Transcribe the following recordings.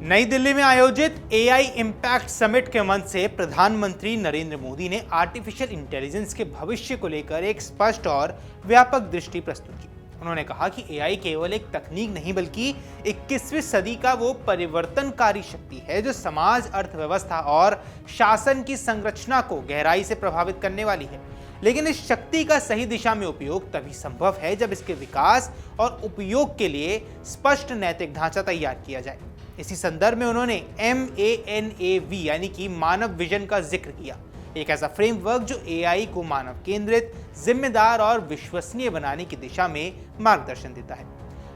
नई दिल्ली में आयोजित एआई इम्पैक्ट समिट के मंच से प्रधानमंत्री नरेंद्र मोदी ने आर्टिफिशियल इंटेलिजेंस के भविष्य को लेकर एक स्पष्ट और व्यापक दृष्टि प्रस्तुत की। उन्होंने कहा कि एआई केवल एक तकनीक नहीं बल्कि 21वीं सदी का वो परिवर्तनकारी शक्ति है जो समाज, अर्थव्यवस्था और शासन की संरचना को गहराई से प्रभावित करने वाली है। लेकिन इस शक्ति का सही दिशा में उपयोग तभी संभव है जब इसके विकास और उपयोग के लिए स्पष्ट नैतिक ढांचा तैयार किया जाए। इसी संदर्भ में उन्होंने MANAV यानी कि मानव विजन का जिक्र किया, एक ऐसा फ्रेमवर्क जो एआई को मानव केंद्रित, जिम्मेदार और विश्वसनीय बनाने की दिशा में मार्गदर्शन देता है।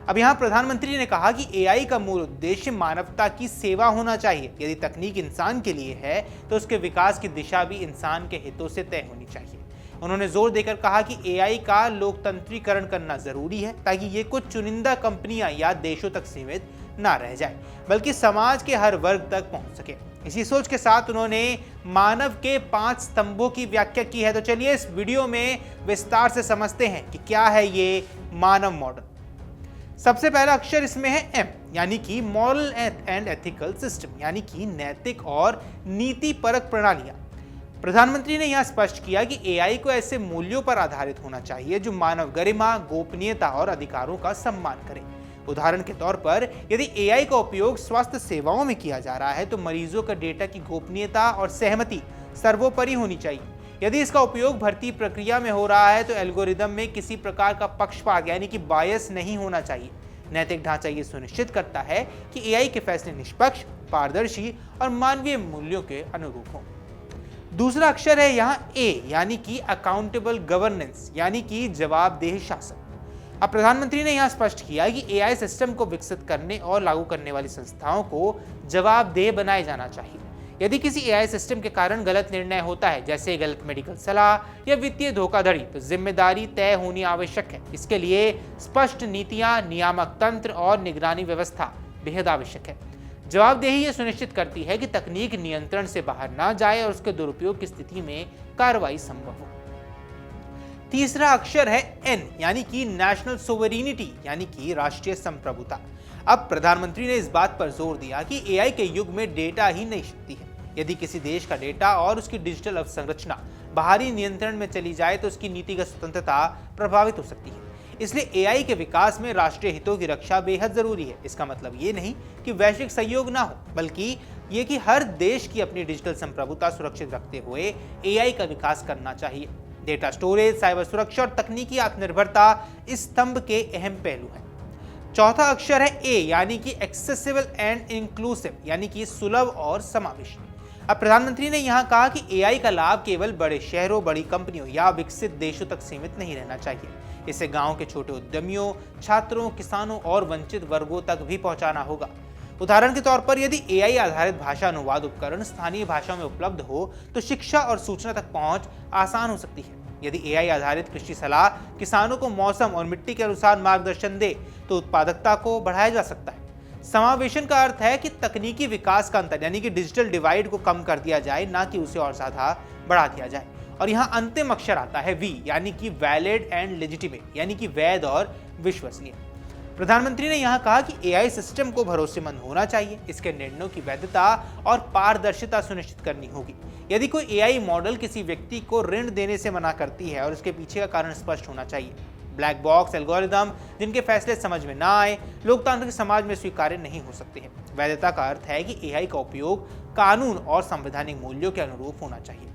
अब यहाँ प्रधानमंत्री ने कहा कि एआई का मूल उद्देश्य मानवता की सेवा होना चाहिए। यदि तकनीक इंसान के लिए है तो उसके विकास की दिशा भी इंसान के हितों से तय होनी चाहिए। उन्होंने जोर देकर कहा कि एआई का लोकतंत्रीकरण करना जरूरी है ताकि ये कुछ चुनिंदा कंपनियां या देशों तक सीमित ना रह जाए बल्कि समाज के हर वर्ग तक पहुंच सके। इसी सोच के साथ उन्होंने मानव के 5 स्तंभों की व्याख्या की है। तो चलिए इस वीडियो में विस्तार से समझते हैं कि क्या है ये मानव मॉडल। सबसे पहला अक्षर इसमें है M यानी कि मॉरल एंड एथिकल सिस्टम यानी कि नैतिक और नीतिपरक प्रणालियां। प्रधानमंत्री ने यह स्पष्ट किया कि एआई को ऐसे मूल्यों पर आधारित होना चाहिए जो मानव गरिमा, गोपनीयता और अधिकारों का सम्मान करें। उदाहरण के तौर पर यदि एआई का उपयोग स्वास्थ्य सेवाओं में किया जा रहा है तो मरीजों का डेटा की गोपनीयता और सहमति सर्वोपरि होनी चाहिए। यदि इसका उपयोग भर्ती प्रक्रिया में हो रहा है तो एल्गोरिदम में किसी प्रकार का पक्षपात यानी कि बायस नहीं होना चाहिए। नैतिक ढांचा ये सुनिश्चित करता है कि एआई के फैसले निष्पक्ष, पारदर्शी और मानवीय मूल्यों के अनुरूप हों। दूसरा अक्षर है यहाँ A यानी कि अकाउंटेबल गवर्नेंस यानी कि जवाबदेह शासन। अब प्रधानमंत्री ने यहां स्पष्ट किया कि एआई सिस्टम को विकसित करने और लागू करने वाली संस्थाओं को जवाबदेह बनाया जाना चाहिए। यदि किसी एआई सिस्टम के कारण गलत निर्णय होता है, जैसे गलत मेडिकल सलाह या वित्तीय धोखाधड़ी, तो जिम्मेदारी तय होनी आवश्यक है। इसके लिए स्पष्ट नीतियां, नियामक तंत्र और निगरानी व्यवस्था बेहद आवश्यक है। जवाबदेही ये सुनिश्चित करती है कि तकनीक नियंत्रण से बाहर ना जाए और उसके दुरुपयोग की स्थिति में कार्रवाई संभव हो। तीसरा अक्षर है N यानी कि नेशनल सोवरेनिटी यानी कि राष्ट्रीय संप्रभुता। अब प्रधानमंत्री ने इस बात पर जोर दिया कि एआई के युग में डेटा ही नई शक्ति है। यदि किसी देश का डेटा और उसकी डिजिटल अवसंरचना बाहरी नियंत्रण में चली जाए तो उसकी नीतिगत स्वतंत्रता प्रभावित हो सकती है। इसलिए एआई के विकास में राष्ट्रीय हितों की रक्षा बेहद जरूरी है। इसका मतलब ये नहीं कि वैश्विक सहयोग ना हो, बल्कि ये कि हर देश की अपनी डिजिटल संप्रभुता सुरक्षित रखते हुए एआई का विकास करना चाहिए। डेटा स्टोरेज, साइबर सुरक्षा और तकनीकी आत्मनिर्भरता इस स्तंभ के अहम पहलू हैं। चौथा अक्षर है A यानी कि एक्सेसिबल एंड इंक्लूसिव यानी कि सुलभ और समावेशी। अब प्रधानमंत्री ने यहां कहा कि एआई का लाभ केवल बड़े शहरों, बड़ी कंपनियों या विकसित देशों तक सीमित नहीं रहना चाहिए। इसे गांव के छोटे उद्यमियों, छात्रों, किसानों और वंचित वर्गों तक भी पहुंचाना होगा। उदाहरण के तौर पर यदि एआई आधारित भाषा अनुवाद उपकरण स्थानीय भाषा में उपलब्ध हो तो शिक्षा और सूचना तक पहुंच आसान हो सकती है। यदि एआई आधारित कृषि सलाह किसानों को मौसम और मिट्टी के अनुसार मार्गदर्शन दे तो उत्पादकता को बढ़ाया जा सकता है। समावेशन का अर्थ है कि तकनीकी विकास का अंतर यानी कि डिजिटल डिवाइड को कम कर दिया जाए, ना कि उसे और ज्यादा बढ़ा दिया जाए। और यहाँ अंतिम अक्षर आता है V यानी कि वैलिड एंड लेजिटिमेट यानी कि वैध और विश्वसनीय। प्रधानमंत्री ने यहाँ कहा कि एआई सिस्टम को भरोसेमंद होना चाहिए। इसके निर्णयों की वैधता और पारदर्शिता सुनिश्चित करनी होगी। यदि कोई एआई मॉडल किसी व्यक्ति को ऋण देने से मना करती है और उसके पीछे का कारण स्पष्ट होना चाहिए। ब्लैक बॉक्स एल्गोरिदम जिनके फैसले समझ में ना आए लोकतांत्रिक समाज में स्वीकार्य नहीं हो सकते हैं। वैधता का अर्थ है कि एआई का उपयोग कानून और संवैधानिक मूल्यों के अनुरूप होना चाहिए।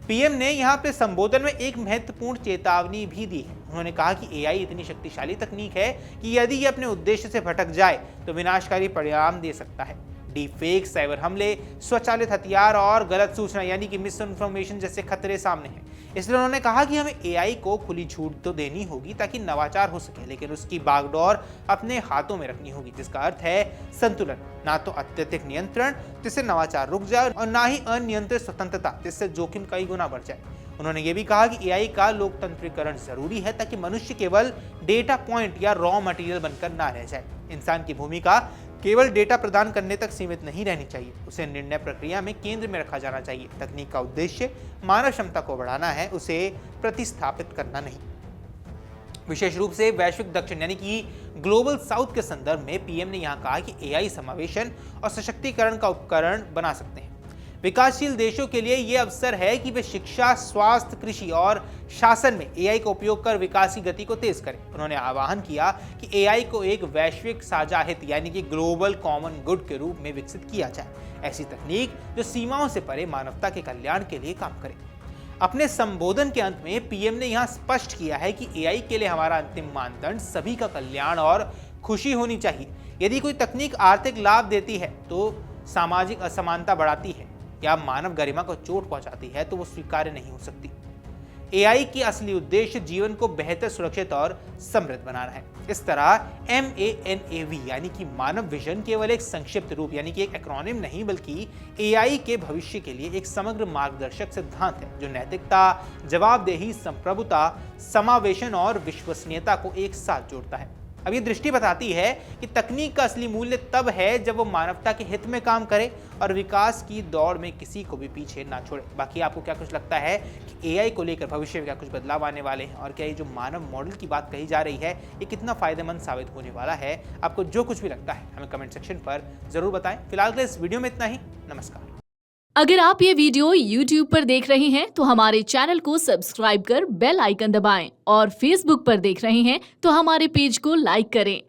पीएम ने यहाँ अपने संबोधन में एक महत्वपूर्ण चेतावनी भी दी है। उन्होंने कहा कि एआई इतनी शक्तिशाली तकनीक है कि यदि ये अपने उद्देश्य से भटक जाए तो विनाशकारी परिणाम दे सकता है। डीप फेक, साइबर हमले, स्वचालित हथियार और गलत सूचना यानी कि मिस इन्फॉर्मेशन जैसे खतरे सामने हैं। इसलिए उन्होंने कहा कि हमें एआई को खुली छूट तो देनी होगी ताकि नवाचार हो सके, लेकिन उसकी बागडोर अपने हाथों में रखनी होगी, जिसका अर्थ है संतुलन। ना तो अत्यधिक नियंत्रण जिससे नवाचार रुक जाए और ना ही अनियंत्रित स्वतंत्रता जिससे जोखिम कई गुना बढ़ जाए। उन्होंने ये भी कहा कि एआई का लोकतंत्रीकरण जरूरी है ताकि मनुष्य केवल डेटा पॉइंट या रॉ मटेरियल बनकर ना रह जाए। इंसान की भूमिका केवल डेटा प्रदान करने तक सीमित नहीं रहनी चाहिए, उसे निर्णय प्रक्रिया में केंद्र में रखा जाना चाहिए। तकनीक का उद्देश्य मानव क्षमता को बढ़ाना है, उसे प्रतिस्थापित करना नहीं। विशेष रूप से वैश्विक दक्षिण यानी कि ग्लोबल साउथ के संदर्भ में पीएम ने यहां कहा कि एआई समावेशन और सशक्तिकरण का उपकरण बना सकते हैं। विकासशील देशों के लिए यह अवसर है कि वे शिक्षा, स्वास्थ्य, कृषि और शासन में एआई का उपयोग कर विकास की गति को तेज करें। उन्होंने आह्वान किया कि एआई को एक वैश्विक साझा हित यानी कि ग्लोबल कॉमन गुड के रूप में विकसित किया जाए, ऐसी तकनीक जो सीमाओं से परे मानवता के कल्याण के लिए काम करे। अपने संबोधन के अंत में पीएम ने यहां स्पष्ट किया है कि एआई के लिए हमारा अंतिम मानदंड सभी का कल्याण और खुशी होनी चाहिए। यदि कोई तकनीक आर्थिक लाभ देती है तो सामाजिक असमानता बढ़ाती है या मानव गरिमा को चोट पहुंचाती है तो वो स्वीकार्य नहीं हो सकती। एआई की असली उद्देश्य जीवन को बेहतर, सुरक्षित और समृद्ध बनाना है। इस तरह MANAV यानी कि मानव विजन केवल एक संक्षिप्त रूप यानी कि एक एक्रोनिम नहीं, बल्कि एआई के भविष्य के लिए एक समग्र मार्गदर्शक सिद्धांत है जो नैतिकता, जवाबदेही, संप्रभुता, समावेशन और विश्वसनीयता को एक साथ जोड़ता है। अब ये दृष्टि बताती है कि तकनीक का असली मूल्य तब है जब वो मानवता के हित में काम करे और विकास की दौड़ में किसी को भी पीछे ना छोड़े। बाकी आपको क्या कुछ लगता है कि एआई को लेकर भविष्य में क्या कुछ बदलाव आने वाले हैं, और क्या ये जो मानव मॉडल की बात कही जा रही है ये कितना फायदेमंद साबित होने वाला है? आपको जो कुछ भी लगता है हमें कमेंट सेक्शन पर जरूर बताएं। फिलहाल के इस वीडियो में इतना ही। नमस्कार। अगर आप ये वीडियो YouTube पर देख रहे हैं तो हमारे चैनल को सब्सक्राइब कर बेल आइकन दबाएं, और Facebook पर देख रहे हैं तो हमारे पेज को लाइक करें।